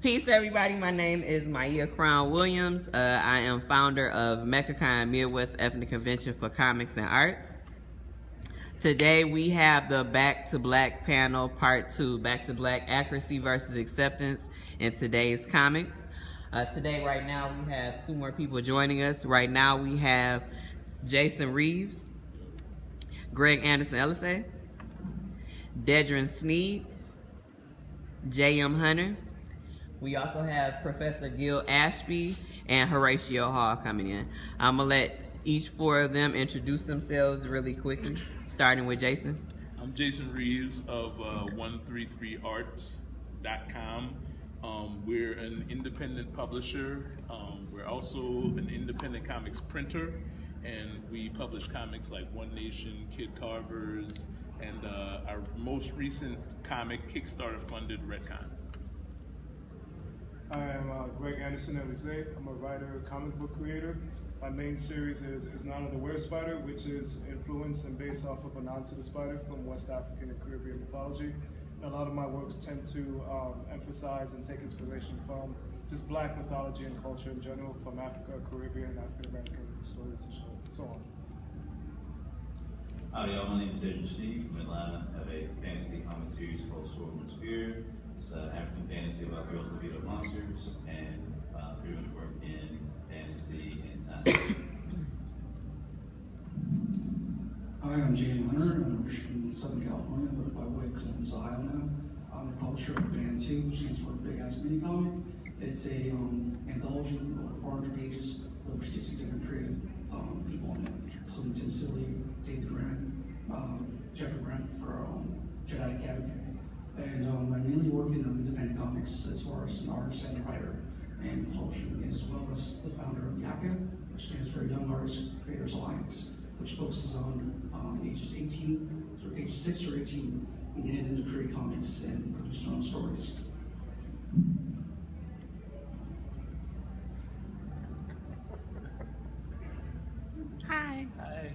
Peace, everybody. My name is Maya Crown Williams. I am founder of MECCAcon, Midwest Ethnic Convention for Comics and Arts. Today we have the Back to Black panel, part 2, Back to Black, Accuracy versus Acceptance in today's comics. Today, right now, we have 2 more people joining us. Right now, we have Jason Reeves, Greg Anderson Ellisay, Dedren Snead, J.M. Hunter. We also have Professor Gil Ashby and Horacio Hall coming in. I'm going to let each 4 of them introduce themselves really quickly, starting with Jason. I'm Jason Reeves of 133arts.com. We're an independent publisher. We're also an independent comics printer, and we publish comics like One Nation, Kid Carvers, and our most recent comic, Kickstarter funded, Retcon. I am Greg Anderson Ellisay. I'm a writer, comic book creator. My main series is None of the Were Spider, which is influenced and based off of Anansi the Spider from West African and Caribbean mythology. And a lot of my works tend to emphasize and take inspiration from just Black mythology and culture in general, from Africa, Caribbean, African American stories and so on. Howdy y'all, my name is Dedren Snead from Atlanta. I have a fantasy comic series called Sorghum. It's African fantasy about girls that beat up monsters, and pretty much work in fantasy and science fiction. Hi, I'm J.M. Hunter. I'm originally from Southern California, but by way of Columbus, Ohio now. I'm the publisher of BACK2, which stands for Big Ass Mini Comic. It's a anthology of over 400 pages, over 60 different creative people in it, including Tim Silly, Dedren, Jeffrey Brent for Jedi Academy. And I mainly work in independent comics as far as an artist and a writer and publishing, as well as the founder of YACA, which stands for Young Artist Creators Alliance, which focuses on ages 18 through ages 6 or 18 and getting them to create comics and produce their own stories. Hi. Hi.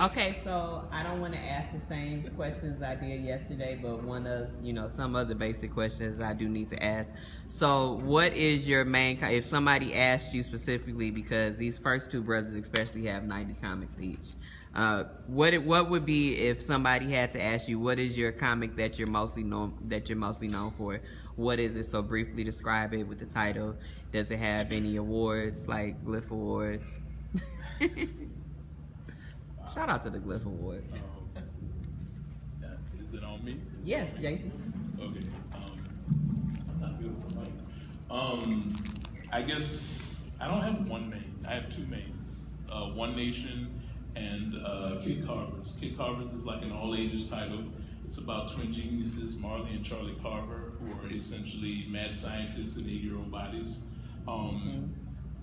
Okay, so I don't want to ask the same questions I did yesterday, but one of, some other basic questions I do need to ask. So what is your main, if somebody asked you specifically, because these first 2 brothers especially have 90 comics each, what would be, if somebody had to ask you, what is your comic that you're mostly known for? What is it? So briefly describe it with the title. Does it have any awards, like Glyph Awards? Shout out to the Glyph Award. Is it on me? Yes, Jason. Okay. I'm not good with the mic. I guess I don't have one main. I have 2 mains. One Nation and Kid Carvers. Kid Carvers is like an all-ages title. It's about twin geniuses, Marley and Charlie Carver, who are essentially mad scientists in 8-year-old bodies.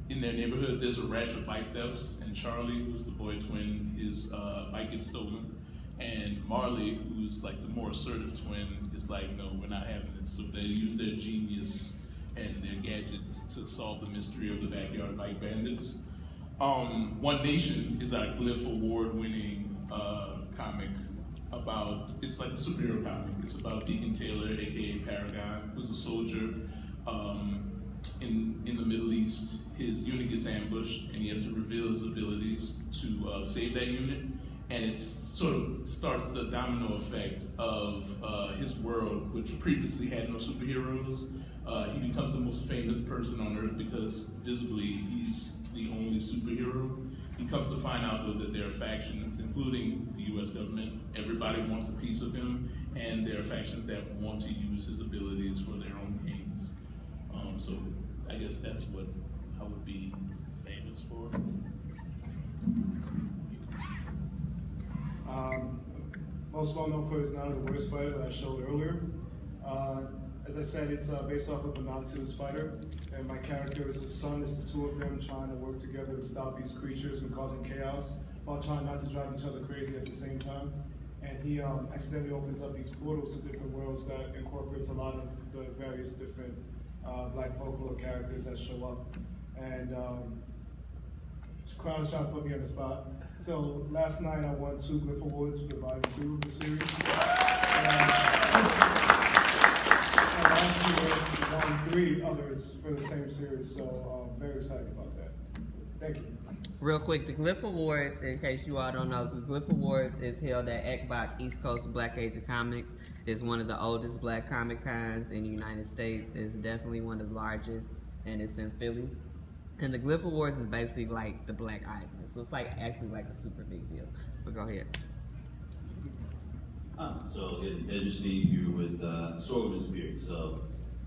In their neighborhood, there's a rash of bike thefts, and Charlie, who's the boy twin, his bike gets stolen. And Marley, who's like the more assertive twin, is like, no, we're not having this. So they use their genius and their gadgets to solve the mystery of the backyard bike bandits. One Nation is our Glyph Award-winning comic about, it's like a superhero comic. It's about Deacon Taylor, aka Paragon, who's a soldier in the Middle East. His unit gets ambushed, and he has to reveal his abilities to save that unit. And it sort of starts the domino effect of his world, which previously had no superheroes. He becomes the most famous person on Earth because visibly he's the only superhero. He comes to find out though that there are factions, including the US government. Everybody wants a piece of him, and there are factions that want to use his abilities for their own gains. So I guess that's what I would be famous for. Most well known for his None of the Were Spider that I showed earlier. As I said, it's based off of Anansi the Spider, and my character is his son. It's the 2 of them trying to work together to stop these creatures from causing chaos, while trying not to drive each other crazy at the same time. And he accidentally opens up these portals to different worlds that incorporates a lot of the various different Black folklore characters that show up. And Crown is trying to put me on the spot. So last night I won 2 Glyph Awards for Volume 2 of the series. And last year I won 3 others for the same series, so I'm very excited about that. Thank you. Real quick, the Glyph Awards, in case you all don't know, the Glyph Awards is held at ECBAC, East Coast Black Age of Comics. It's one of the oldest black comic cons in the United States. It's definitely one of the largest, and it's in Philly. And the Glyph Awards is basically like the Black Eisner, so it's like actually like a super big deal. But go ahead. So as Snead here with Sorghum Spirit. So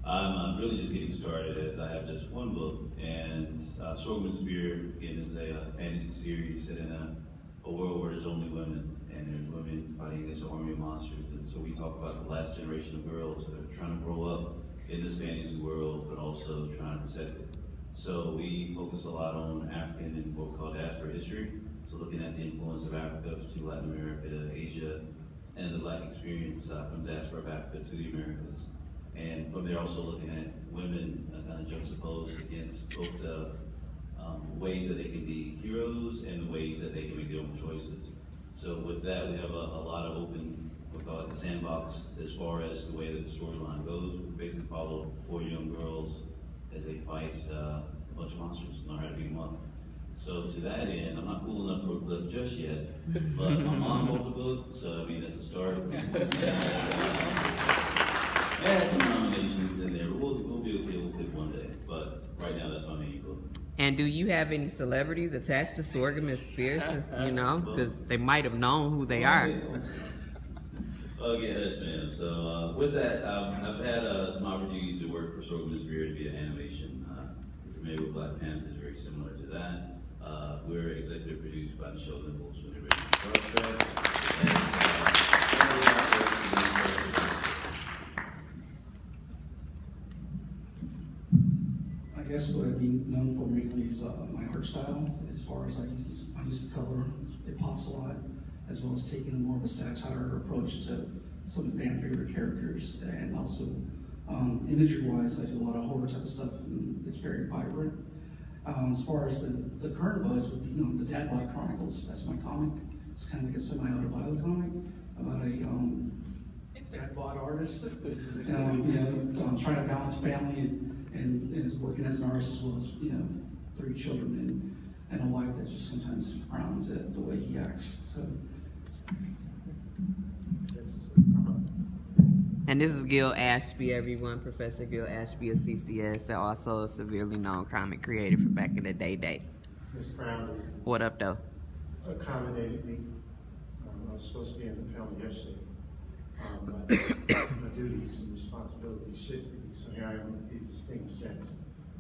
I'm really just getting started as I have just one book, and Sorghum Spirit again is a fantasy series set in a world where there's only women, and there's women fighting against an army of monsters. And so we talk about the last generation of girls that are trying to grow up in this fantasy world, but also trying to protect it. So we focus a lot on African and what we call diaspora history. So looking at the influence of Africa to Latin America, to Asia, and the Black experience from the diaspora of Africa to the Americas. And from there also looking at women kind of juxtaposed against both the ways that they can be heroes and the ways that they can make their own choices. So with that, we have a lot of open, we call it the sandbox, as far as the way that the storyline goes. We basically follow 4 young girls as they fight a bunch of monsters and learn how to beat them up. So to that end, I'm not cool enough for a book just yet, but my mom wrote the book, so I mean that's a start. It has some nominations in there, but we'll be okay, we'll pick one day. But right now that's my main book. And do you have any celebrities attached to Sorghum and Spirits, you know, because they might have known who they are? Oh yes, ma'am. So with that, I've had some opportunities to work for Sorghum and Spirit via animation. If you're familiar with Black Panther, it's very similar to that. We're executive produced by Michelle Nichols from the original Star Trek. I guess what I'd be known for mainly is my art style. As far as I use the color, it pops a lot, as well as taking more of a satire approach to some fan favorite characters, and also imagery-wise, I do a lot of horror type of stuff, and it's very vibrant. As far as the current buzz would be, the Dad Bod Chronicles. That's my comic. It's kind of like a semi-autobiographical comic about a dad bod artist, trying to balance family and is working as an artist, as well as 3 children and a wife that just sometimes frowns at the way he acts. So. And this is Gil Ashby, everyone. Professor Gil Ashby of CCS, and also a severely known comic creator from back in the day. Ms. Brown has What up, though? accommodated me. I was supposed to be in the panel yesterday. My duties and responsibilities shifted me, so here I am with these distinguished gents.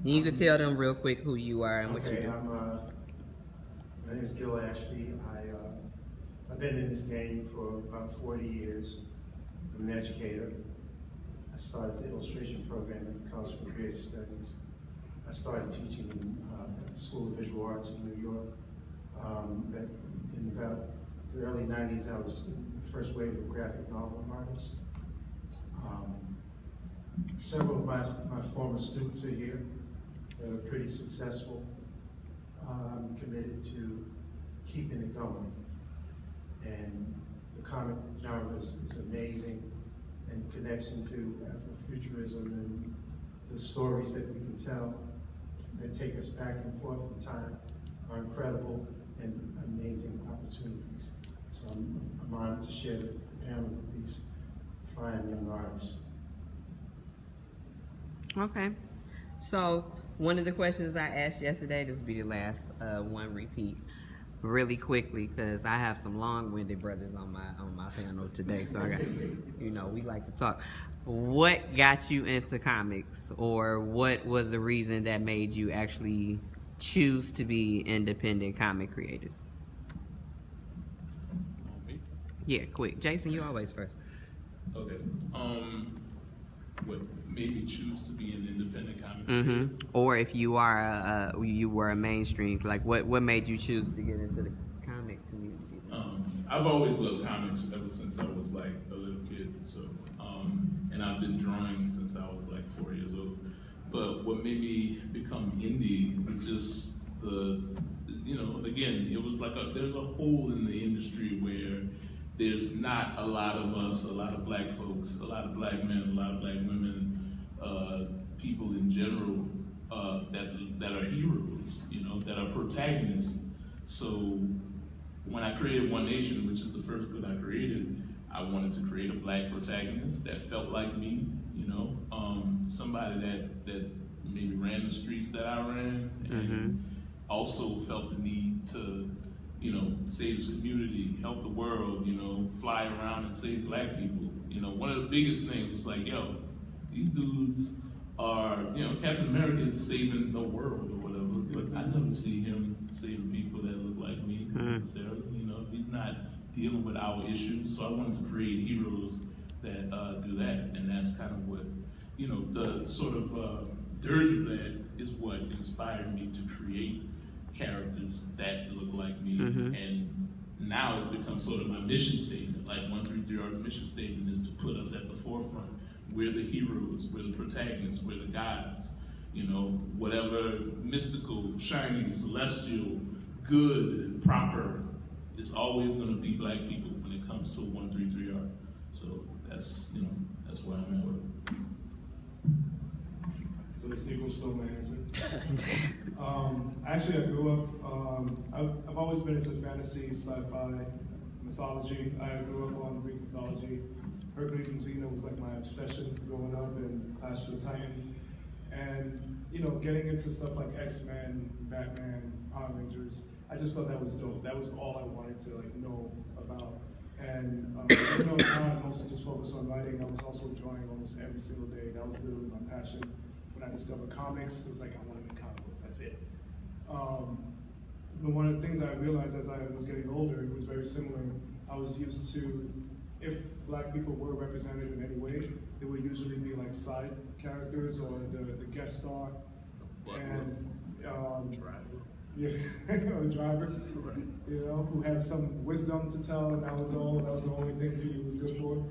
You can tell them real quick who you are and what you Okay, do. my name is Gil Ashby. I've been in this game for about 40 years. I'm an educator. I started the illustration program at the College for Creative Studies. I started teaching at the School of Visual Arts in New York. That in about the early 90s, I was the first wave of graphic novel artists. Several of my former students are here that are pretty successful. I'm committed to keeping it going. And the comic genre is amazing, and connection to Afrofuturism and the stories that we can tell that take us back and forth in time are incredible and amazing opportunities. So I'm honored to share the panel with these fine young artists. Okay. So one of the questions I asked yesterday, this will be the last one repeat, really quickly, because I have some long-winded brothers on my panel today, so I got, we like to talk. What got you into comics, or what was the reason that made you actually choose to be independent comic creators? Me? Yeah, quick. Jason, you always first. Okay. What made me choose to be an independent comic creator? Mm-hmm. Or if you are you were a mainstream, like what made you choose to get into the comic community? I've always loved comics ever since I was like a little kid. So, and I've been drawing since I was like 4 years old. But what made me become indie was just you know, again, it was like there's a hole in the industry where there's not a lot of us, a lot of black folks, a lot of black men, a lot of black women, people in general, that are heroes, you know, that are protagonists. So when I created One Nation, which is the first book I created, I wanted to create a black protagonist that felt like me, you know, somebody that maybe ran the streets that I ran, and also felt the need to, you know, save his community, help the world, you know, fly around and save black people. You know, one of the biggest things was like, yo, these dudes are, you know, Captain America is saving the world or whatever, but I never see him saving people that look like me necessarily. You know, he's not dealing with our issues, so I wanted to create heroes that do that, and that's kind of what, you know, the sort of dirge of that is what inspired me to create characters that look like me, and now it's become sort of my mission statement. Like 133R's mission statement is to put us at the forefront. We're the heroes, we're the protagonists, we're the gods. You know, whatever mystical, shiny, celestial, good, proper, it's always going to be black people when it comes to 133R. So that's, you know, that's where I'm at with it. So this equals still my answer. Actually, I grew up, I've always been into fantasy, sci-fi, mythology. I grew up on Greek mythology. Hercules and Xena was like my obsession growing up, and Clash of the Titans. And, you know, getting into stuff like X-Men, Batman, Power Rangers, I just thought that was dope. That was all I wanted to like know about. And even though now I mostly just focus on writing, I was also drawing almost every single day. That was literally my passion. When I discovered comics, it was like, I want to make comic books, that's it. But one of the things I realized as I was getting older, it was very similar. I was used to, if black people were represented in any way, it would usually be like side characters or the guest star. And yeah, or the driver, you know, who had some wisdom to tell, and that was the only thing he was good for.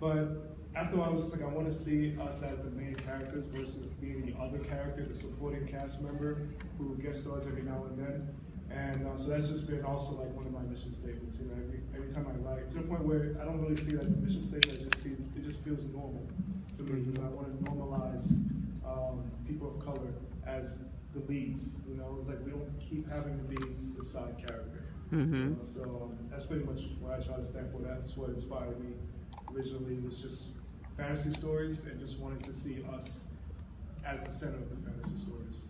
But after a while, I was just like, I want to see us as the main characters versus being the other character, the supporting cast member who guest stars every now and then. And so that's just been also like one of my mission statements. You know, every time I write, to the point where I don't really see it as a mission statement. It just feels normal for me. You know, I want to normalize people of color as the leads. You know, it's like we don't keep having to be the side character. You know, so that's pretty much what I try to stand for. That's what inspired me originally, was just fantasy stories and just wanting to see us as the center of the fantasy stories.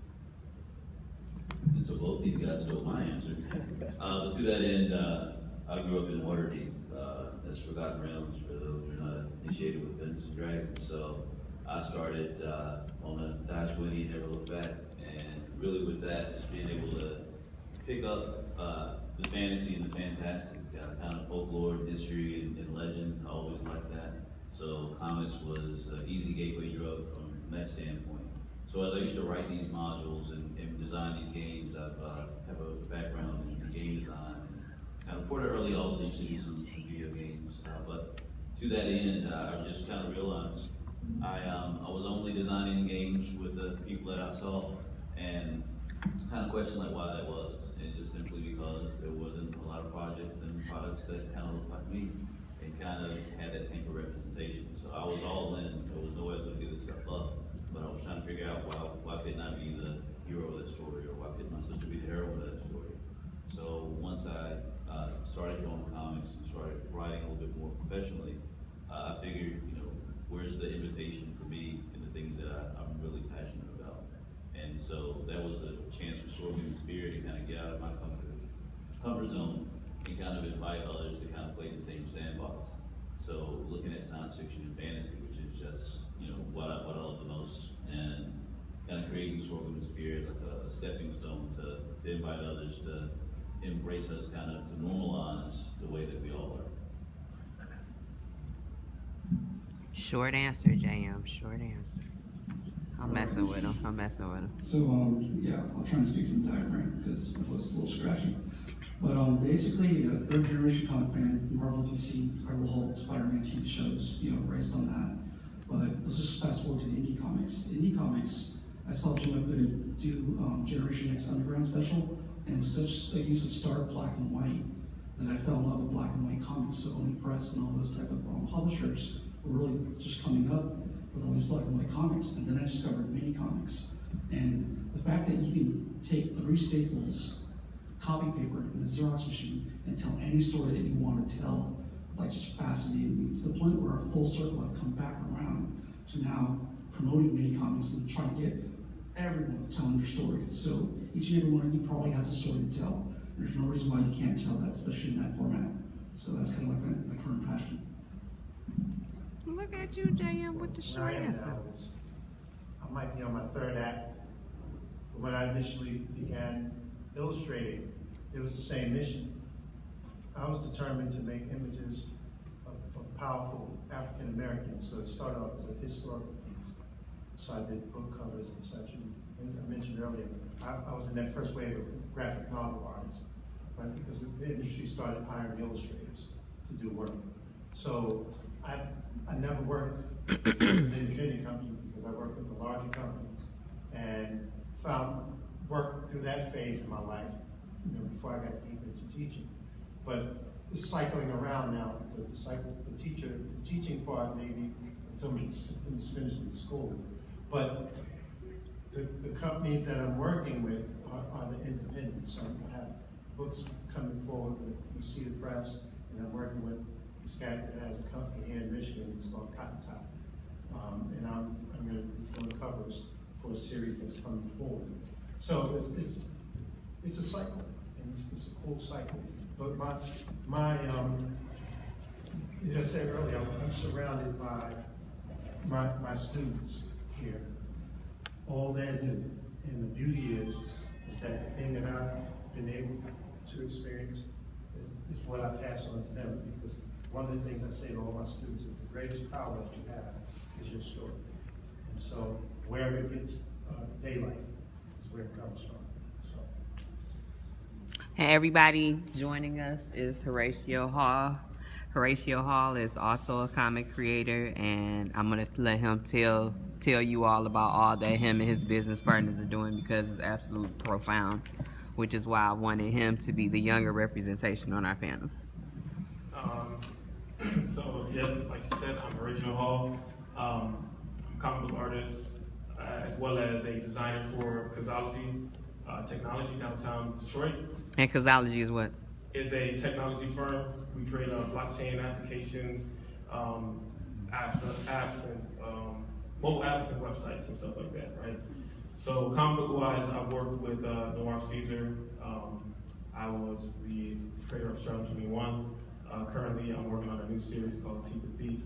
And so both these guys stole my answer. But to that end, I grew up in Waterdeep. That's Forgotten Realms for those who are not initiated with Dungeons and Dragons. So I started on a Dash Winnie, Never Look Back, and really with that, just being able to pick up the fantasy and the fantastic, kind of folklore, history, and legend. I always liked that. So comics was an easy gateway drug from that standpoint. So as I used to write these modules and design these games, I have a background in game design. Kind of for the early also used to do some video games. But to that end, I just kind of realized I was only designing games with the people that I saw, and kind of questioned like why that was. And it's just simply because there wasn't a lot of projects and products that kind of looked like me and kind of had that type of representation. So I was all in. There was no way I was going to give this stuff up. But I was trying to figure out why couldn't I be the hero of that story, or why couldn't my sister be the heroine of that story? So once I started drawing comics and started writing a little bit more professionally, I figured, you know, where's the invitation for me and the things that I'm really passionate about? And so that was a chance for Sorghum Spirit to kind of get out of my comfort zone and kind of invite others to kind of play the same sandbox. So looking at science fiction and fantasy, which is just, you know, what I love the most, and kind of creating Sorghum Spirit like a stepping stone to invite others to embrace us, kind of to normalize the way that we all are. Short answer, JM. Short answer. I'm messing with him. So, yeah, I'll try and speak from the diaphragm because it was a little scratchy. But basically, a third generation comic fan, Marvel, DC, Incredible Hulk, Spider-Man TV shows, you know, raised on that. But let's just fast forward to the indie comics. Indie comics, I saw Jim Hood do Generation X Underground special, And it was such a use of stark black and white that I fell in love with black and white comics. So Oni Press and all those type of publishers were really just coming up with all these black and white comics. And then I discovered mini comics. And the fact that you can take 3 staples, copy paper, and a Xerox machine and tell any story that you want to tell, like, just fascinated me. To the point where a full circle I've come back around to now promoting mini comics and trying to get everyone telling their story. So each and every one of you probably has a story to tell. There's no reason why you can't tell that, especially in that format. So that's kind of like my current passion. Look at you, JM, with the short answer. I might be on my 3rd act. But when I initially began illustrating, it was the same mission. I was determined to make images of powerful African Americans, so it started off as a historical piece. So I did book covers and such. And I mentioned earlier, I was in that first wave of graphic novel artists, right? Because the industry started hiring illustrators to do work. So I never worked with an independent company because I worked with the larger companies and found work through that phase in my life, before I got deep into teaching. But it's cycling around now because the teaching part maybe until me finished with school. But the companies that I'm working with are the independents. So I have books coming forward with Cedar Press, and I'm working with this guy that has a company here in Michigan. It's called Cotton Top. And I'm going to be doing covers for a series that's coming forward. So it's a cycle, and it's a cool cycle. But as I said earlier, I'm surrounded by my students here. All they do, and the beauty is that the thing that I've been able to experience is what I pass on to them. Because one of the things I say to all my students is the greatest power that you have is your story. And so wherever it gets daylight is where it comes from. So. Hey, everybody, joining us is Horacio Hall. Horacio Hall is also a comic creator, and I'm gonna let him tell you all about all that him and his business partners are doing, because it's absolutely profound, which is why I wanted him to be the younger representation on our panel. So, like you said, I'm Horacio Hall. I'm a comic book artist, as well as a designer for Kazology Technology downtown Detroit. And Kazology is what? Is a technology firm. We create blockchain applications, apps and mobile apps and websites and stuff like that, right? So comic book wise, I worked with Noir Caesar. I was the creator of Stratum 21. Currently, I'm working on a new series called Teeth the Thief.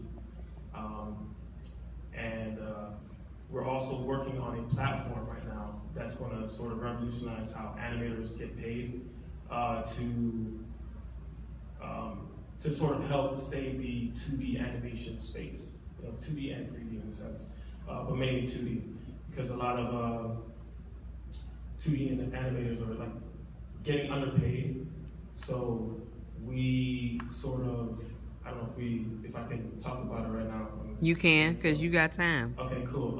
And we're also working on a platform right now that's going to sort of revolutionize how animators get paid to sort of help save the 2D animation space, 2D and 3D in a sense, but mainly 2D, because a lot of 2D animators are like getting underpaid. So we sort of, I don't know if I can talk about it right now. You can, because you got time. Okay, cool.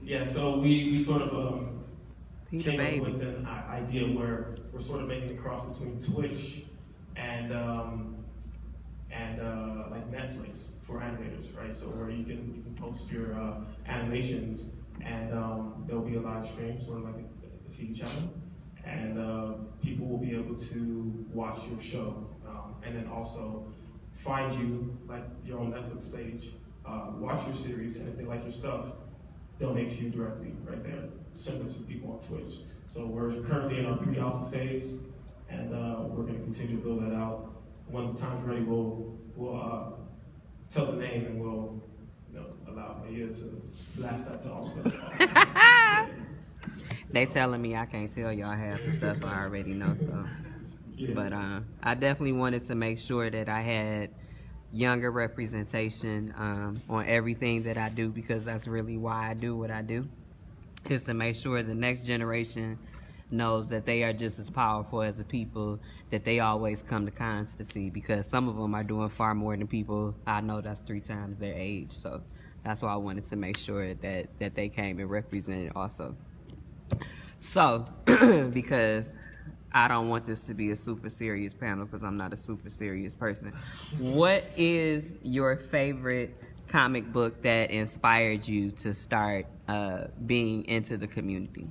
Yeah, so we sort of came up with an idea where we're sort of making a cross between Twitch and like Netflix for animators, right? So where you can post your animations, and there'll be a live stream, sort of like a TV channel, and people will be able to watch your show, and then also find you like your own Netflix page, watch your series, and if they like your stuff, donate to you directly right there, similar to people on Twitch. So we're currently in our pre-alpha phase, and we're going to continue to build that out. When the time's ready, we'll tell the name, and we'll allow Maya to blast that to all of us. They telling me I can't tell y'all half the stuff I already know, so. Yeah. But I definitely wanted to make sure that I had younger representation on everything that I do, because that's really why I do what I do, is to make sure the next generation knows that they are just as powerful as the people that they always come to cons to see, because some of them are doing far more than people I know that's 3 times their age. So that's why I wanted to make sure that they came and represented also. So because I don't want this to be a super serious panel because I'm not a super serious person. What is your favorite comic book that inspired you to start being into the community?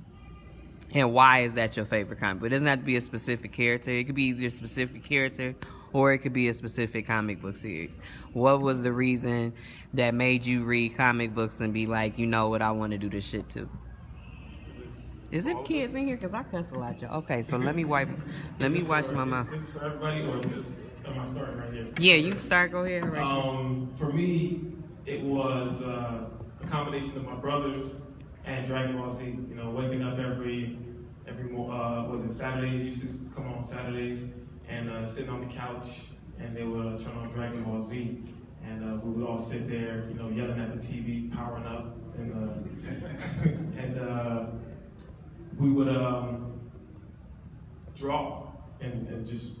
And why is that your favorite comic book? It doesn't have to be a specific character. It could be either a specific character or it could be a specific comic book series. What was the reason that made you read comic books and be like, you know what, I want to do this shit too? Is it kids in here? Because I cuss a lot, y'all. Okay, so let me wash my mouth. This is for everybody, or is this, am I starting right here? Yeah, you start. Go ahead, Horacio. For me, it was a combination of my brothers and Dragon Ball Z. You know, waking up every was it Saturdays? Used to come on Saturdays and sitting on the couch, and they would turn on Dragon Ball Z, and we would all sit there, you know, yelling at the TV, powering up, and we would draw and just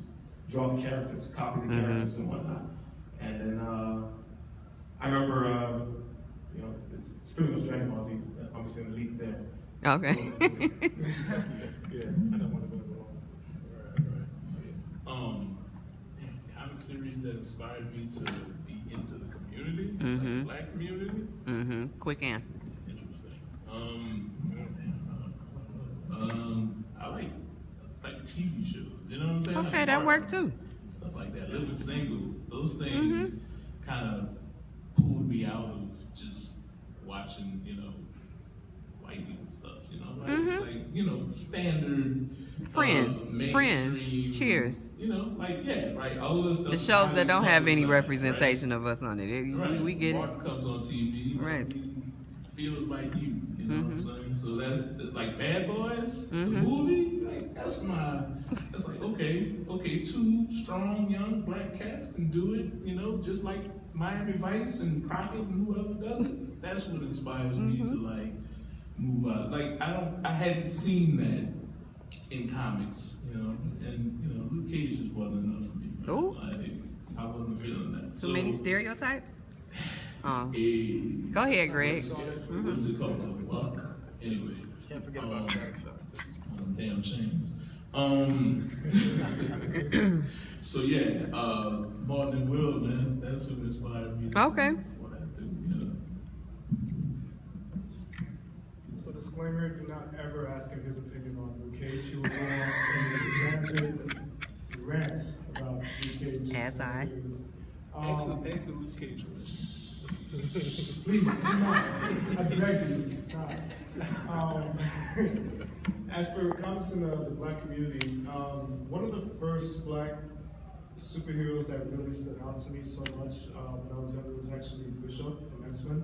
draw the characters, copy the characters and whatnot. And then I remember, you know, it's pretty much Dragon Ball Z. I'm just gonna leave it there. Okay. Yeah, I don't want to go along. Right. Comic series that inspired me to be into the community, like the Black community. Quick answers. Interesting. I like TV shows. You know what I'm saying? Okay, Like that worked too. stuff like that. Living Single. Those things kind of pulled me out of just watching, you know, white people stuff. You know, like you know, standard Friends, mainstream, Cheers. You know, like right, all of this stuff. The shows that don't have any representation right? of us on it. Right. We get Martin comes on TV. Right. He feels like you. You know what I'm saying? So that's like Bad Boys, the movie. Like that's like okay, two strong young black cats can do it. You know, just like Miami Vice and Crockett and whoever does it. That's what inspires me to like move out. Like I hadn't seen that in comics, you know, and you know, Luke Cage just wasn't enough for me. Ooh. Like, I wasn't feeling that. too many stereotypes. Oh. A, Go ahead, Greg. what is it called? A buck. Anyway. Can't forget about Static Shock. Damn chains. So yeah, Martin and Will, man, that's who inspired me. Okay. What I do, you know. So disclaimer, do not ever ask him his opinion on Luke Cage. He will go on a rant about Luke Cage. As I. Excellent Luke Cage. Please, do not. I beg you, not. As for comics in the black community, one of the first black superheroes that really stood out to me so much when I was younger was actually Bishop from X-Men.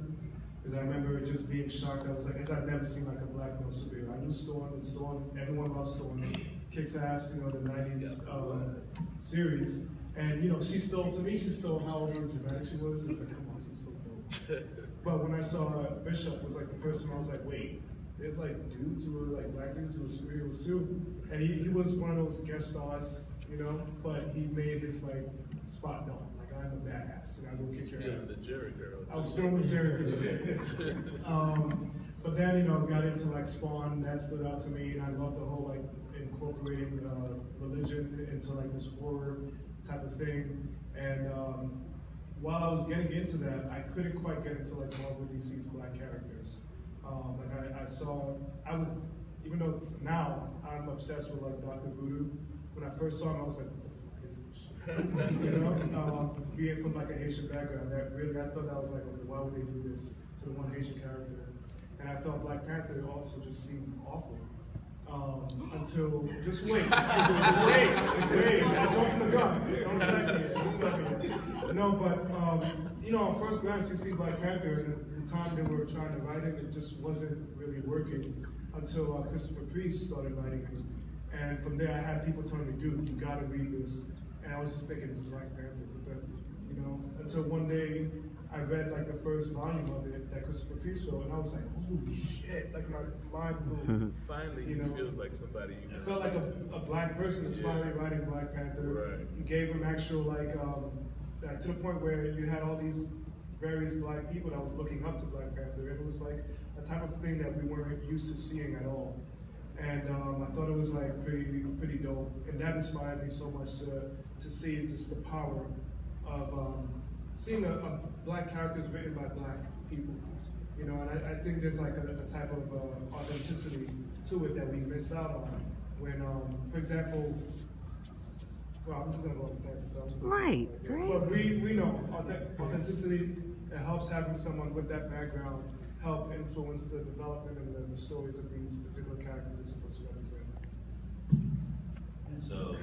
Because I remember just being shocked. I was like, I've never seen like a black male superhero. I knew Storm, and Storm, everyone loves Storm. Kicks ass, you know, the 90s series. And you know, she stole how dramatic she was. It was like, come on, she's so dope. But when I saw Bishop was like the first time, I was like, wait, there's like dudes who were like black dudes who were superheroes too. And he was one of those guest stars, you know, but he made his like spot known. Like, I'm a badass and I will kick your ass. The Jerry girl. I was filming with Jerry Girl. But then, you know, got into like Spawn, that stood out to me, and I love the whole like incorporating religion into like this horror type of thing. And while I was getting into that, I couldn't quite get into like Marvel DC's black characters. Even though now I'm obsessed with like Dr. Voodoo. When I first saw him, I was like, what the fuck is this shit? You know, being from like a Haitian background, I thought that was like, okay, why would they do this to one Haitian character? And I thought Black Panther also just seemed awful. Until, just wait, wait, I'm jumping the gun. Don't attack me. No, but, you know, at first glance you see Black Panther, and the time they were trying to write it just wasn't really working until Christopher Priest started writing it. And from there I had people telling me, dude, you gotta read this. And I was just thinking it's Black Panther, but you know, until one day I read like the first volume of it that Christopher Priest wrote, and I was like, holy shit, like my mind blew. Finally, you know, feels like somebody. It felt like a black person is finally writing Black Panther. Right. You gave him actual like to the point where you had all these various black people that was looking up to Black Panther. It was like a type of thing that we weren't used to seeing at all. And I thought it was like pretty dope, and that inspired me so much to see just the power of seeing a black characters written by black people. You know, and I think there's like a type of authenticity to it that we miss out on when, for example, well, I'm just gonna go on the tangent, so I'm just Right, right. But we know authenticity. It helps having someone with that background help influence the development and the stories of these particular characters it's supposed to represent. And so,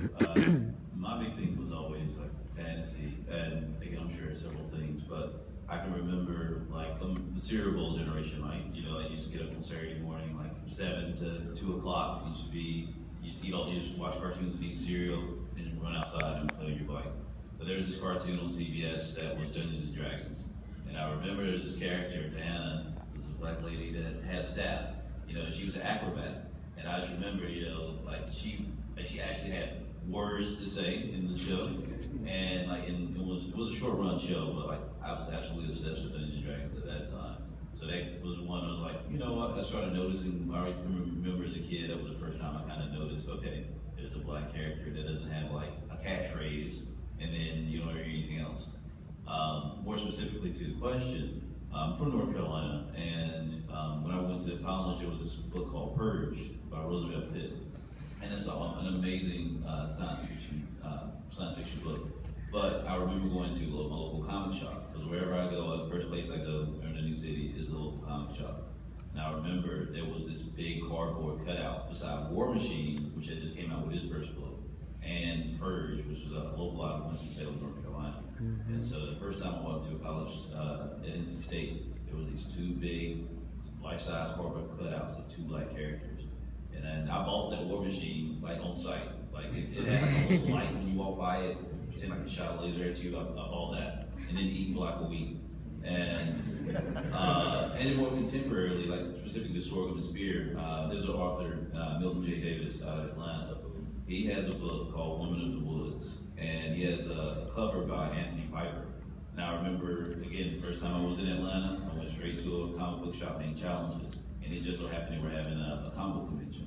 my big thing was always like fantasy, and again, I'm sure it's several things, but I can remember like the cereal bowl generation, like, you know, I used to get up on Saturday morning, like from 7 to 2 o'clock, you used to watch cartoons and eat cereal, and run outside and play on your bike. But there was this cartoon on CBS that was Dungeons and Dragons. And I remember there was this character, Diana, was a black lady that had a staff. You know, she was an acrobat. And I just remember, you know, like she actually had words to say in the show. And like, and it was a short run show, but like I was absolutely obsessed with Dungeons and Dragons at that time. So that was one I was like, you know what, I started noticing, I remember as a kid, that was the first time I kind of noticed, okay, there's a black character that doesn't have like a catchphrase, and then you don't hear anything else. More specifically to the question, I'm from North Carolina, and when I went to college, there was this book called Purge by Roosevelt Pitt, and it's an amazing science fiction book. But I remember going to my local comic shop, because wherever I go, the first place I go in a new city is the local comic shop. And I remember there was this big cardboard cutout beside War Machine, which had just came out with his first book, and Purge, which was a local out of Winston-Salem, North Carolina. And so the first time I went to a college at NC State, there was these two big life-size cardboard cutouts of two black characters. And then I bought that War Machine like on site. Like it had like a little light when you walk by it, pretend like a shot of laser at you. I bought that, and then eat for like a week. And then more contemporarily, like specifically Sorghum and Spear, there's an author, Milton J. Davis out of Atlanta. He has a book called Woman of the Woods, and he has a cover by Anthony Piper. Now I remember, again, the first time I was in Atlanta, I went straight to a comic book shop named Challenges, and it just so happened they were having a comic book convention.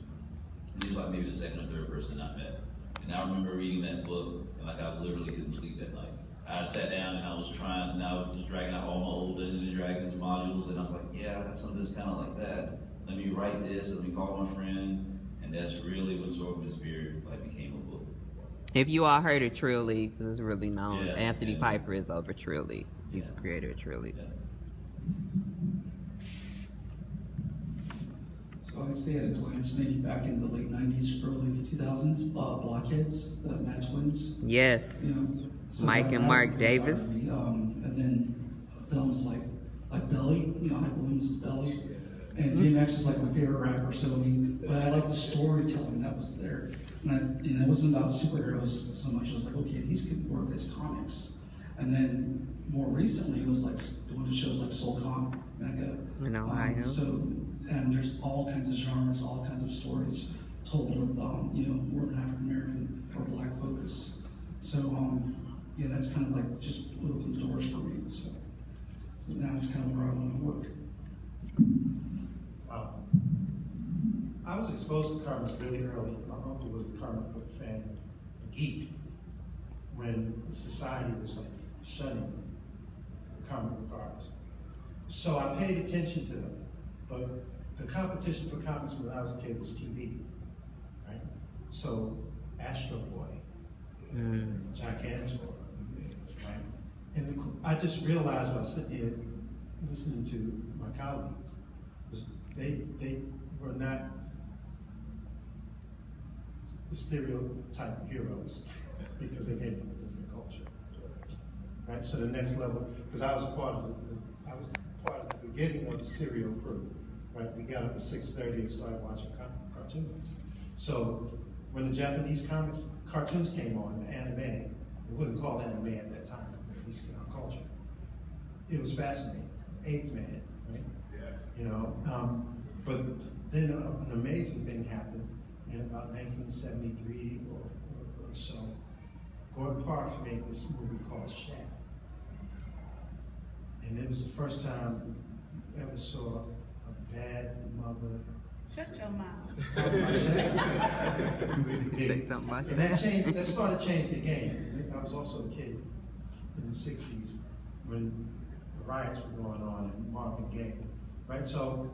And he was like maybe the second or third person I met. And I remember reading that book, and like I literally couldn't sleep that night. I sat down and I was dragging out all my old Dungeons and Dragons modules, and I was like, yeah, I got something that's kind of like that. Let me write this, let me call my friend, and that's really when Sorghum and Spear like became a book. If you all heard of Trill League, because it's really known, Yeah, Anthony yeah. Piper is over Trill League. He's the Yeah. creator of Trill League. Yeah. So I'd say at a glance, maybe back in the late 90s, early 2000s, Blockheads, the Mad Twins. Yes. You know, so Mike that and Mark really Davis. inspired me. And then films like Belly, you know, Hype Williams' Belly. And DMX is like my favorite rapper, so I mean, but I like the storytelling that was there. And it wasn't about superheroes so much. I was like, okay, these could work as comics. And then more recently, it was like doing shows like Sorghum, Mecca. In Ohio. So, and there's all kinds of genres, all kinds of stories told with, you know, more of an African American or Black focus. So, yeah, that's kind of like just opened the doors for me. So now it's kind of where I want to work. I was exposed to comics really early. My uncle was a comic book fan, a geek, when society was like shunning comic book artists. So I paid attention to them. But the competition for comics when I was a kid was TV, right? So Astro Boy, Gigantor, right? And I just realized while sitting here listening to my colleagues, was they were not the stereotype heroes because they came from a different culture, right? So the next level, because I was part of the beginning of the serial crew, right? We got up at 6:30 and started watching cartoons. So when the Japanese cartoons came on, the anime, it wasn't called anime at that time, at least in our culture. It was fascinating. Eighth Man, right? Yes. You know, but then an amazing thing happened in about 1973 or so. Gordon Parks made this movie called Shack. And it was the first time you ever saw a bad mother Shut your mouth. Say something about And that started changing the game. I was also a kid in the 60s when the riots were going on and Marvin Gaye, right? So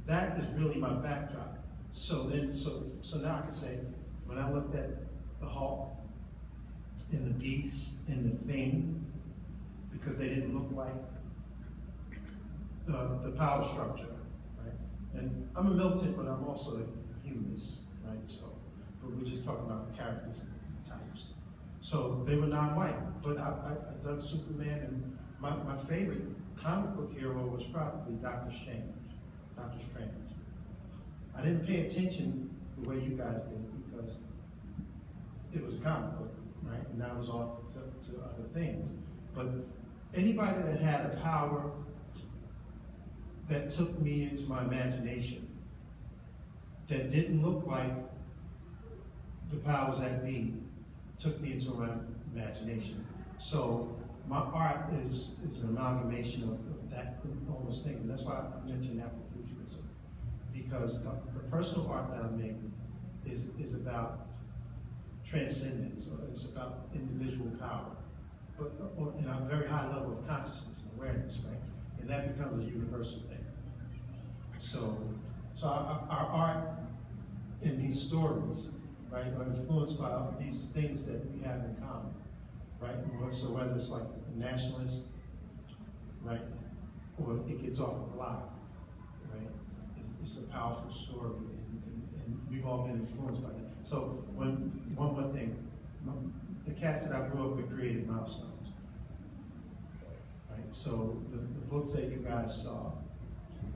that is really my backdrop. So now I can say, when I looked at the Hulk and the Beast and the Thing, because they didn't look like the power structure, right? And I'm a militant, but I'm also a humanist, right? So, but we're just talking about the characters and types. So they were non-white, but I dug Superman, and my favorite comic book hero was probably Doctor Strange. I didn't pay attention the way you guys did because it was a comic book, right? And I was off to other things. But anybody that had a power that took me into my imagination, that didn't look like the powers that be, took me into my imagination. So my art is an amalgamation of that, all those things, and that's why I mentioned Afrofuturism, because the personal art that I make is about transcendence, or it's about individual power, but in a very high level of consciousness and awareness, right? And that becomes a universal thing. So our art and these stories, right, are influenced by these things that we have in common, right? So whether it's like nationalist, right, or it gets off the block, right? It's a powerful story, and we've all been influenced by that. So one more thing, the cats that I grew up with created milestones, right? So the books that you guys saw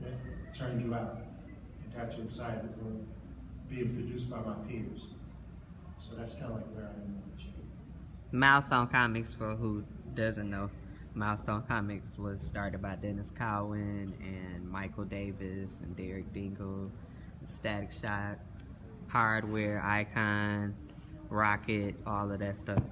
that turned you out and got you excited were being produced by my peers. So that's kind of like where I am on the chain. Milestone Comics, for who doesn't know, Milestone Comics was started by Dennis Cowan and Michael Davis and Derek Dingle, Static Shock, Hardware, Icon, Rocket, all of that stuff.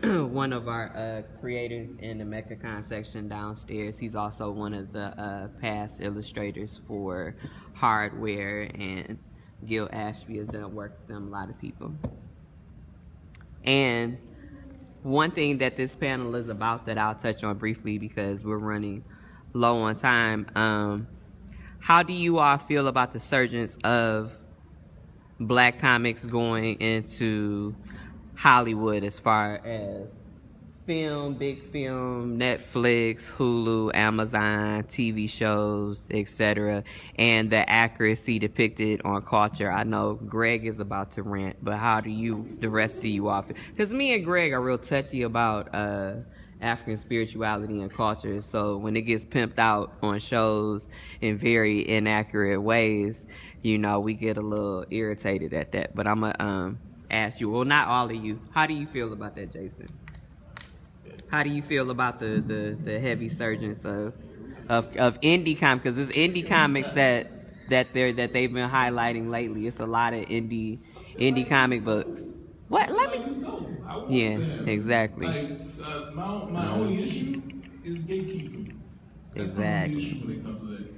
One of our creators in the MECCAcon section downstairs, he's also one of the past illustrators for Hardware, and Gil Ashby has done work with them, a lot of people. And one thing that this panel is about that I'll touch on briefly because we're running low on time, how do you all feel about the surgence of Black comics going into Hollywood as far as film, big film, Netflix, Hulu, Amazon, TV shows, etc., and the accuracy depicted on culture? I know Greg is about to rant, but how do you, the rest of you all feel? Because me and Greg are real touchy about African spirituality and culture, so when it gets pimped out on shows in very inaccurate ways, you know, we get a little irritated at that. But I'm gonna ask you, well, not all of you, how do you feel about that, Jason? How do you feel about the heavy surgence of indie comics? Because it's indie comics that they've been highlighting lately. It's a lot of indie comic books. What? Let me. Yeah, exactly. Like my only issue is gatekeeping. That's Exactly. the issue when it comes to that.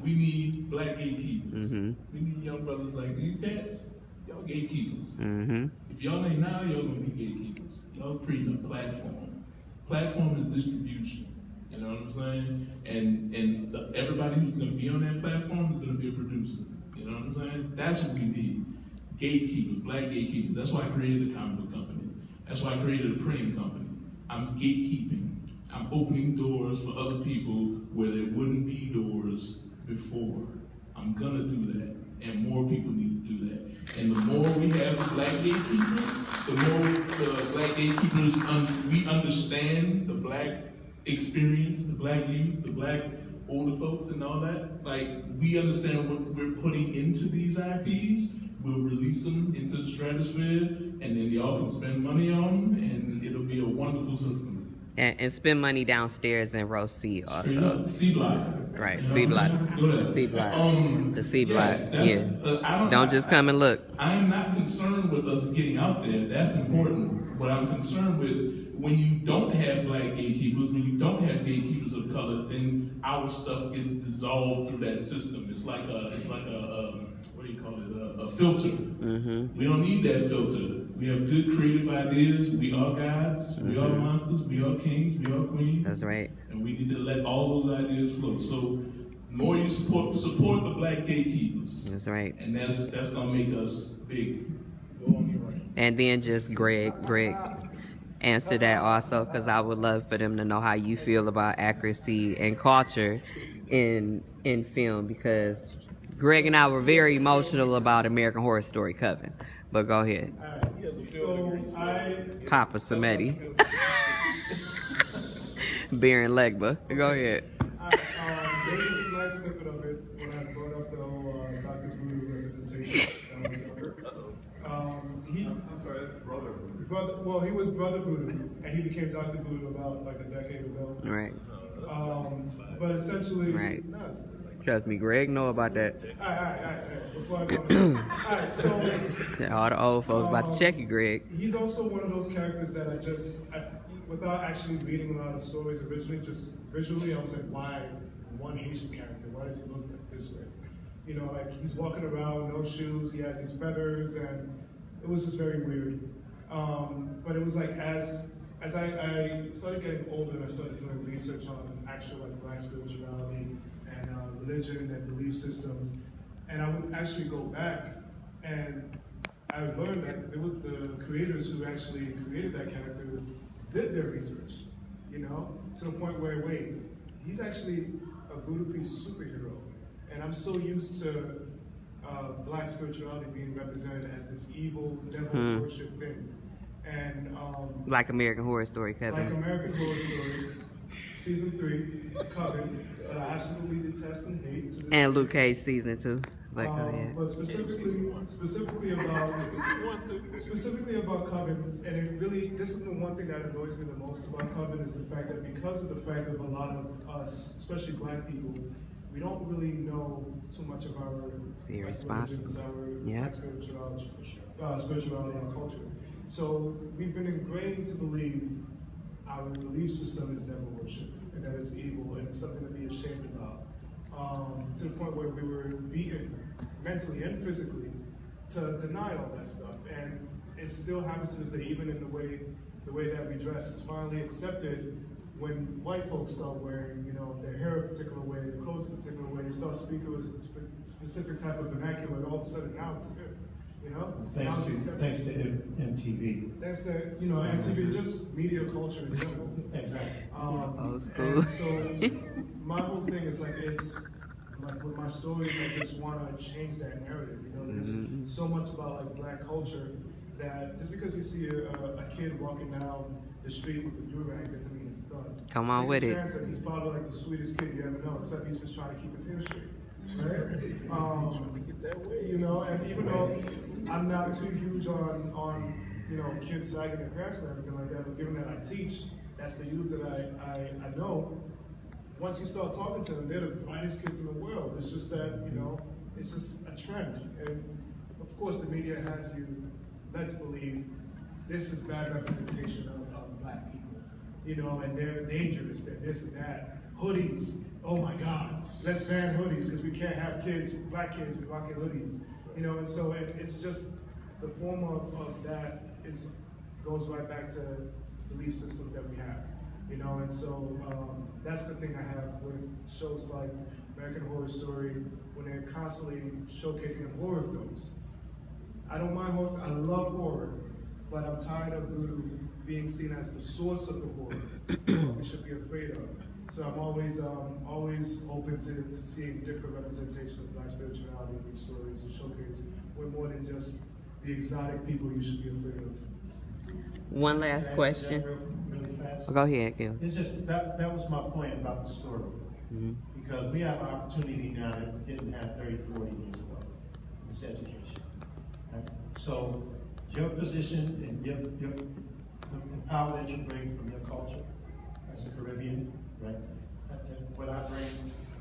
We need Black gatekeepers. Mm-hmm. We need young brothers like these cats. Y'all gatekeepers. Mm-hmm. If y'all ain't now, y'all gonna be gatekeepers. Y'all creating a platform. Platform is distribution. You know what I'm saying? And everybody who's gonna be on that platform is gonna be a producer. You know what I'm saying? That's what we need. Gatekeepers, Black gatekeepers. That's why I created the comic book company. That's why I created a printing company. I'm gatekeeping. I'm opening doors for other people where there wouldn't be doors before. I'm gonna do that, and more people need to do that. And the more we have Black gatekeepers, the more the Black gatekeepers we understand the Black experience, the Black youth, the Black older folks, and all that. Like, we understand what we're putting into these IPs. We'll release them into the stratosphere, and then y'all can spend money on them, and it'll be a wonderful system. And spend money downstairs in row C also. Straight up, C block. Right, You know C what block. I'm saying? Go ahead. C block. The C block. that's, Yeah. Don't just come and look. I am not concerned with us getting out there. That's important. But I'm concerned with when you don't have Black gatekeepers, when you don't have gatekeepers of color, then our stuff gets dissolved through that system. It's like a what do you call it, a filter. Mm-hmm. We don't need that filter. We have good creative ideas. We are gods. We are monsters. We are kings. We are queens. That's right. And we need to let all those ideas flow. So the more you support the black gatekeepers. That's right. And that's gonna make us big. Go on your right. And then just Greg answer that also, because I would love for them to know how you feel about accuracy and culture in film, because Greg and I were very emotional about American Horror Story Coven. But go ahead. So Papa Samedi. Baron Legba. Go ahead. There is a slight snippet of it when I brought up the whole Dr. Voodoo representation. I'm sorry, brother. Well, he was Brother Voodoo, and he became Dr. Voodoo about like a decade ago. Right. But essentially, Right. no, it's, Trust me, Greg know about that. all right. Before I go, all right. So All the old folks about to check you, Greg. he's also one of those characters that without actually reading a lot of stories originally, just visually, I was like, why one Haitian character? Why does he look like this way? You know, like he's walking around, no shoes, he has his feathers, and it was just very weird. But it was like as I started getting older and I started doing research on actual like black spirituality and religion and belief systems, and I would actually go back and I learned that the creators who actually created that character did their research, you know, to the point where, wait, he's actually a voodoo priest superhero. And I'm so used to black spirituality being represented as this evil, devil worship thing. And Like American Horror Story like Coven. American Horror Story, season 3, Coven, that I absolutely detest and hate. To this And day. Luke Cage season 2. But go ahead. But specifically about Coven, and it really, this is the one thing that annoys me the most about Coven is the fact that because of the fact that a lot of us, especially black people, we don't really know too much of our See, like, responsible. religions, our Yeah. black spirituality and culture. So we've been ingrained to believe our belief system is devil worship and that it's evil and it's something to be ashamed about. To the point where we were beaten mentally and physically to deny all that stuff. And it still happens to this day, even in the way that we dress. It's finally accepted when white folks start wearing, you know, their hair a particular way, their clothes a particular way, they start speaking with a specific type of vernacular, and all of a sudden now it's good, you know? Thanks Now to it's accepted. thanks to MTV. Thanks to, you know, MTV, just media culture in general. Exactly. Old school. And so my whole thing is like, it's like with my stories, I just want to change that narrative. You know, there's so much about like black culture that just because you see a kid walking down the street with a do-rag doesn't mean he's done. Come on with Take a it. chance that he's probably like the sweetest kid you ever know, except he's just trying to keep his hair straight. Right? You know, and even though I'm not too huge on you know, kids sagging their pants and everything like that, but given that I teach, that's the youth that I know. Once you start talking to them, they're the brightest kids in the world. It's just that, you know, it's just a trend. And of course the media has you led to believe this is bad representation of black people. You know, and they're dangerous, they're this and that. Hoodies, oh my God, let's ban hoodies because we can't have kids, black kids, rocking hoodies. You know, and so it's just, the form of that goes right back to belief systems that we have. You know, and so that's the thing I have with shows like American Horror Story, when they're constantly showcasing horror films. I don't mind horror, I love horror, but I'm tired of voodoo being seen as the source of the horror we should be afraid of. So I'm always open to seeing different representation of black spirituality in these stories to showcase we're more than just the exotic people you should be afraid of. One last question. Really fast. Go ahead, Gil. It's just, that was my point about the story. Because we have an opportunity now that we didn't have 30, 40 years ago. It's education. Right? So your position and the power that you bring from your culture as a Caribbean, right? And what I bring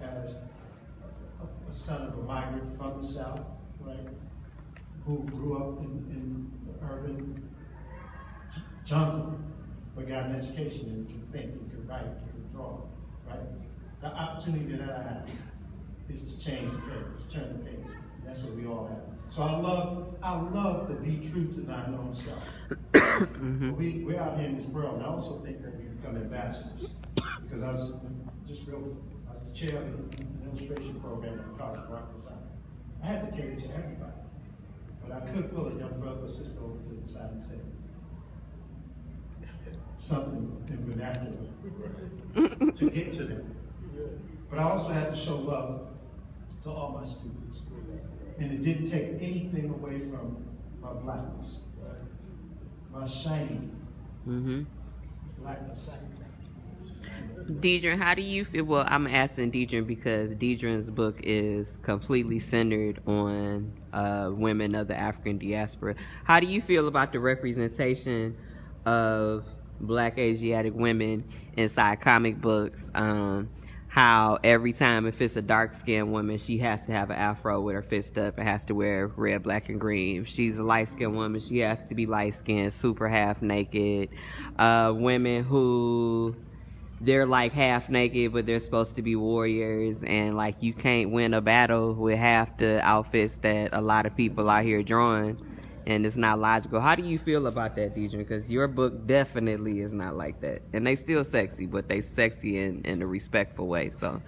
as a son of a migrant from the South, right? Who grew up in the urban jungle, but got an education and can think, and can write, and can draw, right? The opportunity that I have is to change the page, to turn the page. That's what we all have. So I love to be true to thy known self. We're out here in this world, and I also think that we become ambassadors. Because I was the chair of an illustration program at the college of Rock and Science. I had to cater to everybody. But I could pull a young brother or sister over to the side and say something in vernacular to get to them. But I also had to show love to all my students. And it didn't take anything away from my blackness, my shiny blackness. Dedren, how do you feel? Well, I'm asking Dedren because Dedren's book is completely centered on women of the African diaspora. How do you feel about the representation of Black Asiatic women inside comic books? How every time if it's a dark-skinned woman, she has to have an afro with her fist up and has to wear red, black, and green. If she's a light-skinned woman, she has to be light-skinned, super half-naked. Women who, they're like half-naked, but they're supposed to be warriors, and like you can't win a battle with half the outfits that a lot of people out here drawing, and it's not logical. How do you feel about that, Dedren? Because your book definitely is not like that. And they still sexy, but they sexy in a respectful way, so.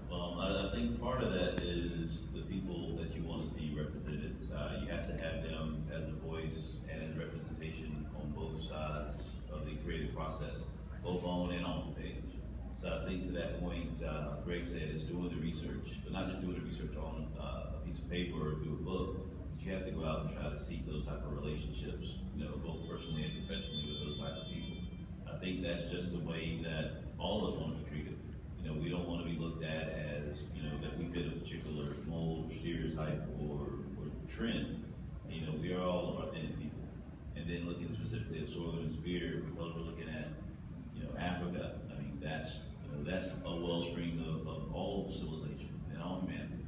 Well, I think part of that is the people that you want to see represented. You have to have them as a voice and as representation on both sides of the creative process, both on and off the page. So I think to that point, Greg said, is doing the research, but not just doing the research on a piece of paper or through a book. You have to go out and try to seek those type of relationships, both personally and professionally with those type of people. I think that's just the way that all of us want to be treated. We don't want to be looked at as, that we fit a particular mold, stereotype, or trend. We are all authentic people. And then looking specifically at Sorghum and Spear, because we're looking at, Africa. I mean, that's a wellspring of all civilization and all humanity.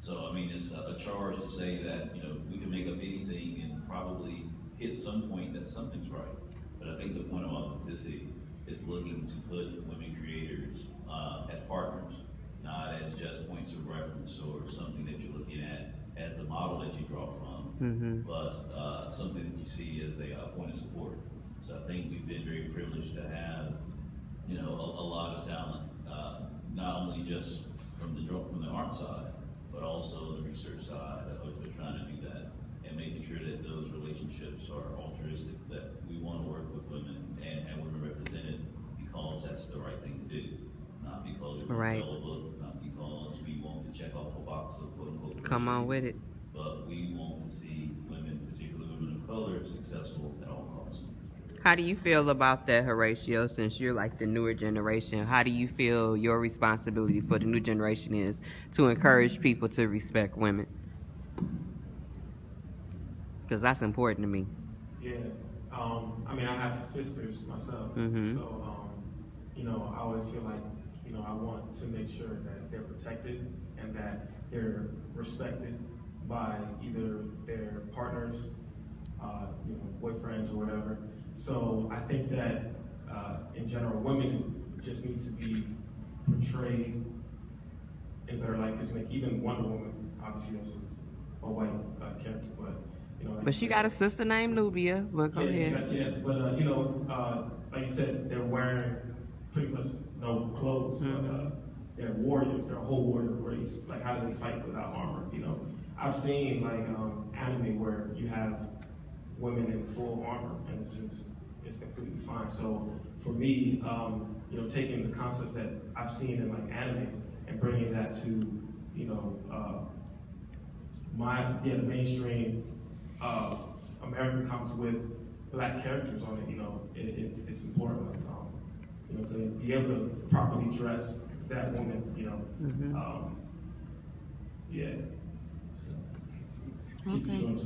So, I mean, it's a charge to say that, we can make up anything and probably hit some point that something's right. But I think the point of authenticity is looking to put women creators as partners, not as just points of reference or something that you're looking at as the model that you draw from, but something that you see as a point of support. So I think we've been very privileged to have, a lot of talent, not only just from the art side, but also the research side of trying to do that and making sure that those relationships are altruistic, that we want to work with women and have women represented because that's the right thing to do, not because we want to sell a book, not because we want to check off a box of quote-unquote Come on with it. But we want to see women, particularly women of color, successful at all costs. How do you feel about that, Horacio, since you're like the newer generation? How do you feel your responsibility for the new generation is to encourage people to respect women? Because that's important to me. Yeah, I mean, I have sisters myself, so, I always feel like, I want to make sure that they're protected and that they're respected by either their partners, boyfriends or whatever. So I think that, in general, women just need to be portrayed in better light, because even Wonder Woman, obviously that's a white character, but But she got a sister named Nubia. But go ahead. Like you said, they're wearing pretty much no clothes, but they're warriors. They're a whole warrior race. Like, how do they fight without armor? I've seen anime where you have women in full armor, and it's completely fine. So for me, taking the concepts that I've seen in anime and bringing that to the mainstream American comics with Black characters on it, it's important. To be able to properly dress that woman, yeah. So, keep it short.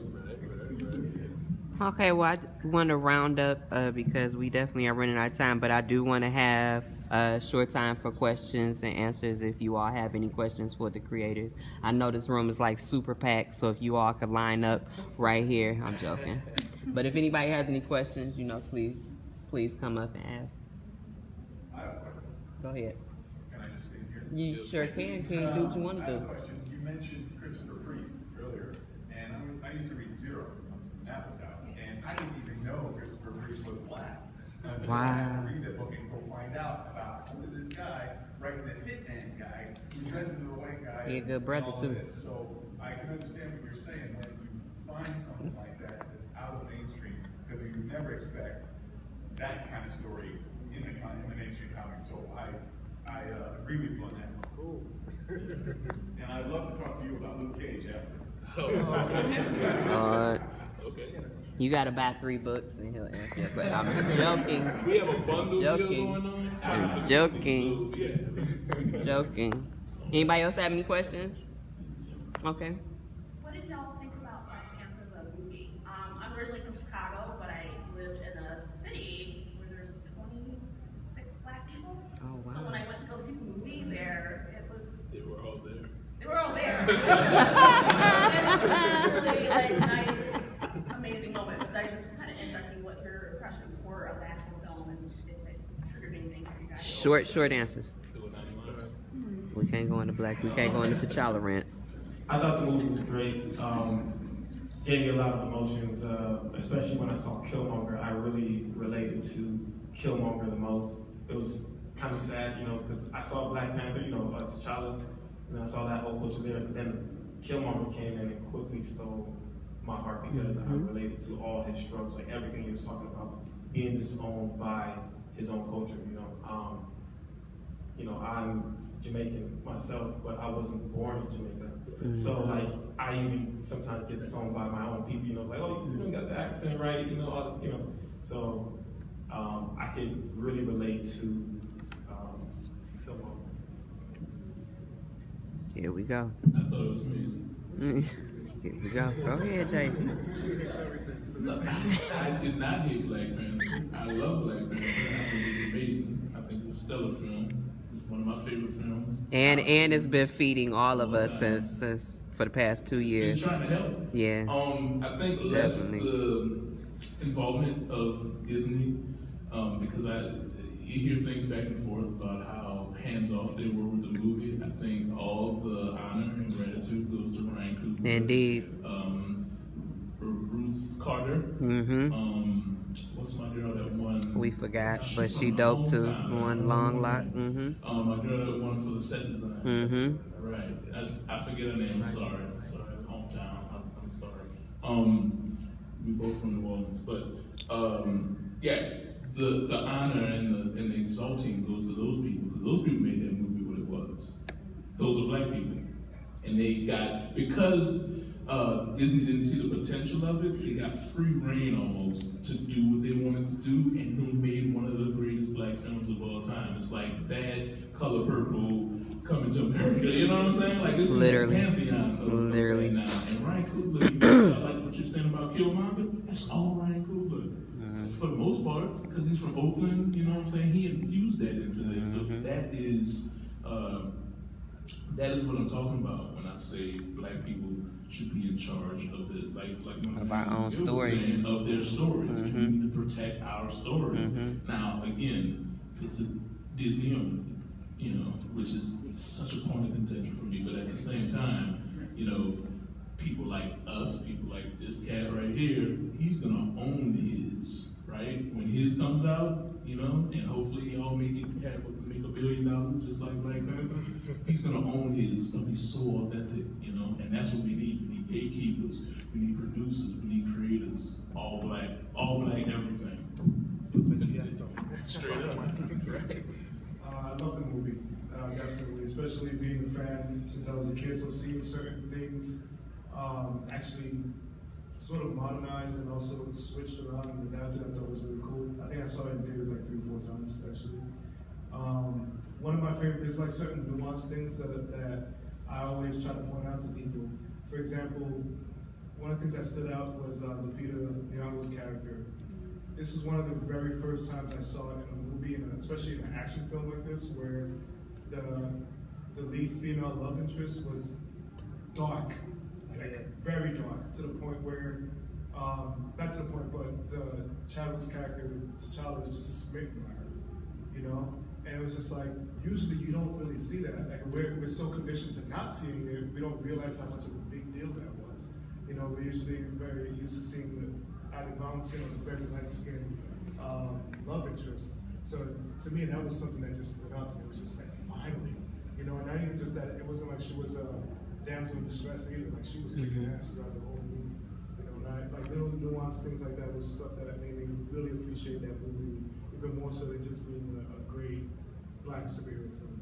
Okay, well, I want to round up because we definitely are running out of time, but I do want to have a short time for questions and answers if you all have any questions for the creators. I know this room is like super packed, so if you all could line up right here. I'm joking. But if anybody has any questions, please come up and ask. I have a question. Go ahead. Can I just stay here? You sure can. Can you do what you want to I have do? a question. You mentioned Christopher Priest. I used to read Zero when that was out, and I didn't even know Christopher Reeves was black. Until I had to read the book and go find out about who is this guy writing this hitman guy who dresses as a white guy. He a good and brother, all of too. this. So I can understand what you're saying when you find something like that that's out of the mainstream, because you would never expect that kind of story in the mainstream comics. So I agree with you on that. Cool. And I'd love to talk to you about Luke Cage after. Okay. You gotta buy 3 books and he'll answer. But I'm joking. We have a bundle deal Joking. going on. I'm joking. So, yeah. Joking. Anybody else have any questions? Okay. What did y'all think about Black Panther the movie? I'm originally from Chicago, but I lived in a city where there's 26 black people. Oh, wow. So when I went to go see the movie there, They were all there. they were all there. And it was really like nice, amazing moment. But I just kind of interesting what your impressions were of the actual film and if it triggered anything for you guys. Short answers. There were 90 lines. We can't go into black. We can't go into T'Challa rants. I thought the movie was great. Gave me a lot of emotions, especially when I saw Killmonger. I really related to Killmonger the most. It was kind of sad, you know, because I saw Black Panther, you know, T'Challa, and I saw that whole culture there. But then Killmonger came in and quickly stole my heart because I related to all his struggles, like everything he was talking about, being disowned by his own culture, you know. I'm Jamaican myself, but I wasn't born in Jamaica. So like, I even sometimes get disowned by my own people, you know, like, oh, you don't got the accent right, you know, all this, you know. So I could really relate to Killmonger. Here we go. I thought it was amazing. Here we go. Go ahead, Jason. Look, I did not hate Black Panther. I love Black Panther. I think it's amazing. I think it's a stellar film. It's one of my favorite films. And it's been feeding all of us since for the past 2 years. Been trying to help. Yeah. I think less Definitely. the involvement of Disney, because you hear things back and forth about how hands-off they were with the movie. I think all the honor and gratitude goes to Ryan Coogler. Indeed. Ruth Carter. What's my girl that won? We forgot, She's but from she my dope too. hometown. One long lock. My girl that won for the set design. Right. I forget her name. I'm sorry. Hometown. I'm sorry. We both from New Orleans, but yeah, the honor and the exalting goes to those people, because those people made that movie what it was. Those are black people, and they got, because Disney didn't see the potential of it, they got free reign almost to do what they wanted to do, and they made one of the greatest black films of all time. It's like Bad, Color Purple, Coming to America, you know what I'm saying? Like, this is Literally. the pantheon of Literally. right now. And Ryan Coogler, like what you're saying about Killmonger, that's all Ryan Coogler. For the most part, because he's from Oakland, you know what I'm saying? He infused that into this. So that is what I'm talking about when I say black people should be in charge of it, like Of our own Gil was stories. saying, of their stories. And we need to protect our stories. Now, again, it's a Disney owned, you know, which is such a point of contention for me. But at the same time, you know, people like us, people like this cat right here, he's gonna own his, right? When his comes out, you know, and hopefully y'all make $1 billion just like Black Panther, he's gonna own his. It's gonna be so authentic, you know, and that's what we need. We need gatekeepers, we need producers, we need creators, all black everything. Straight up. I love the movie, definitely, especially being a fan since I was a kid, so seeing certain things actually sort of modernized and also switched around and adapted, I thought was really cool. I think I saw it in theaters like 3 or 4 times, actually. One of my favorite, there's like certain nuanced things that I always try to point out to people. For example, one of the things that stood out was Lupita Nyong'o's character. This was one of the very first times I saw it in a movie, and especially in an action film like this, where the lead female love interest was dark, like very dark, to the point where, not to the point, but Chadwick's character, T'Challa, was just smitten by her, you know? And it was just like, usually you don't really see that. Like we're so conditioned to not seeing it, we don't realize how much of a big deal that was. You know, we're usually very used to seeing the either brown skin or very light skin love interest. So to me, that was something that just stood out to me. It was just like, finally, you know, and not even just that, it wasn't like she was a damsel in distress either. Like she was kicking ass throughout the whole movie. You know, and like little nuanced things like that was stuff that made me really appreciate that movie, even more so than just being a great Black superhero film.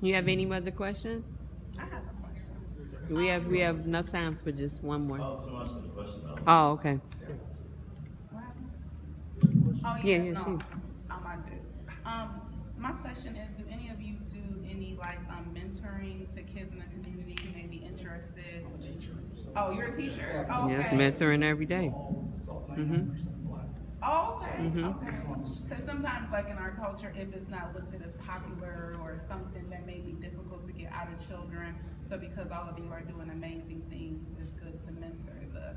You have any other questions? I have a question. We have enough time for just one more. Oh, someone asked me a question though. Oh, okay. Oh, Yeah, yeah, yeah, no, she- I'm not good. My question is, do any of you do any like mentoring to kids in the community who may be interested? Oh, you're a teacher? Oh, okay. Yes, mentoring every day. It's all Mhm. 99% black. Oh, okay, Mhm. okay. Because sometimes, like in our culture, if it's not looked at as popular or something that may be difficult to get out of children, so because all of you are doing amazing things, it's good to mentor the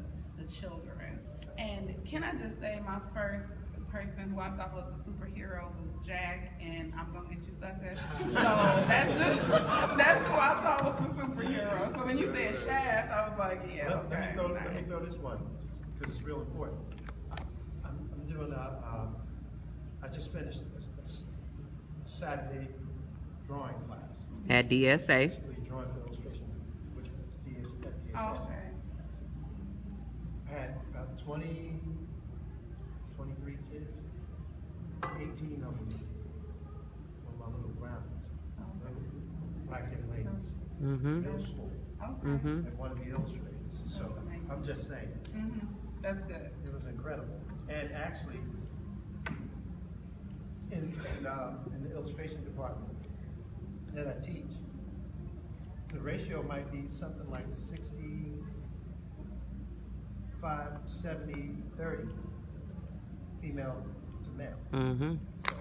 children. And can I just say, my first person who I thought was a superhero was Jack, and I'm gonna get you, sucker. So that's who I thought was a superhero. So when you said Shaft, I was like, yeah, okay. Let me throw this one, because it's real important. I'm doing I just finished a Saturday drawing class. At DSA. Basically drawing for illustration with DSA. Oh, okay. I had about 23 kids, 18 of them were my little brownies, black young ladies, Mm-hmm. middle school, Okay. Mm-hmm. that want to be illustrators. So I'm just saying, Mm-hmm. That's good. it was incredible. And actually, in the illustration department that I teach, the ratio might be something like 65, 70, 30 female to male. Mm-hmm. So,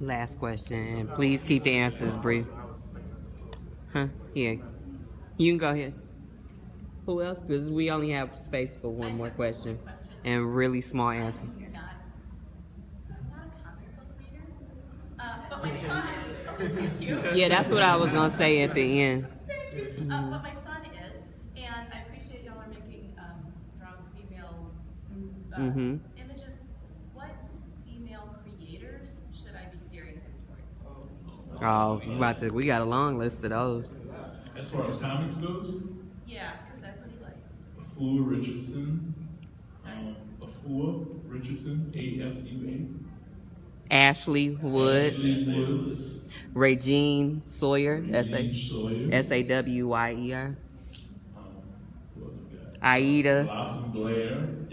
Last question, and please keep the answers brief. Huh? Yeah. You can go ahead. Who else? Because we only have space for one more question. And really small answer. You're not a comic book reader, but my son is. Oh, thank you. Yeah, that's what I was going to say at the end. Thank you. But my son is, and I appreciate y'all are making strong female Mhm. images. What female creators should I be steering him towards? Oh, we got a long list of those. As far as comics goes, Yeah, because that's what he likes. Afua Richardson. Sorry. Afua Richardson, AFUA. Ashley Woods, Ashley Woods. Regine Sawyer, Regine Sawyer. S-A-W-Y-E-R, Who else we got? Aida, Blossom Blair.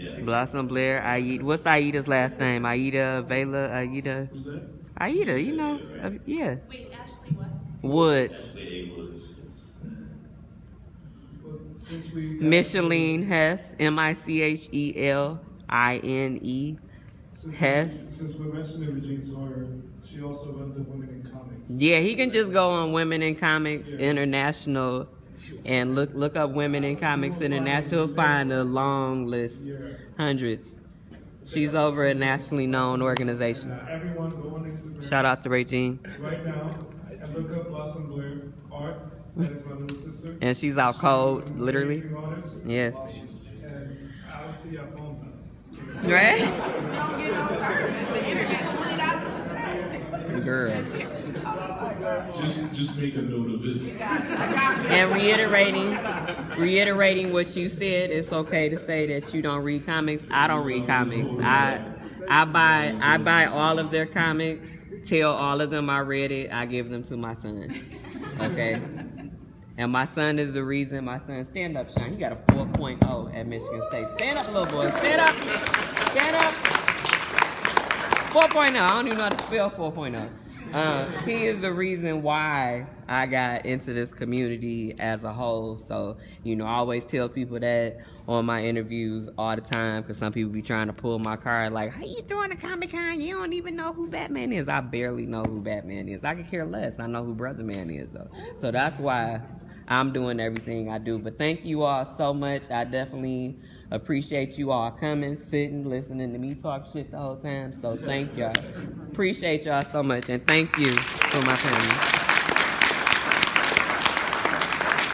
Yeah. Blossom Blair, Aida. What's Aida's last name? Aida Vela, Aida. Who's that? Aida, you know, yeah. Wait, Ashley, what? Woods, Ashley A. Woods. Well, since we got Micheline Hess, M-I-C-H-E-L-I-N-E, Hess. Since we're mentioning Regine Sawyer, she also runs the Women in Comics. Yeah, he can just go on Women in Comics International and look up Women in Comics International. He'll find a long list, hundreds. She's over a nationally known organization. Everyone go on Instagram Shout out to Regine. right now and look up Blossom Blair art. That is my little sister. And she's out cold, literally. Amazing artist. Yes. And I would see your phones out. Right? Don't get no service. The internet, $20 Girl. Just make a note of it. And reiterating what you said, it's okay to say that you don't read comics. I don't read comics. I buy all of their comics, tell all of them I read it, I give them to my son. Okay? And my son is the reason. My son, stand up, Sean. He got a 4.0 at Michigan State. Stand up, little boy. Stand up. Stand up. 4.0. I don't even know how to spell 4.0. He is the reason why I got into this community as a whole. So, I always tell people that on my interviews all the time, because some people be trying to pull my card like, how you throwing a Comic-Con? You don't even know who Batman is. I barely know who Batman is. I could care less. I know who Brother Man is, though. So that's why I'm doing everything I do. But thank you all so much. I definitely appreciate you all coming, sitting, listening to me talk shit the whole time. So thank y'all. Appreciate y'all so much. And thank you for my family.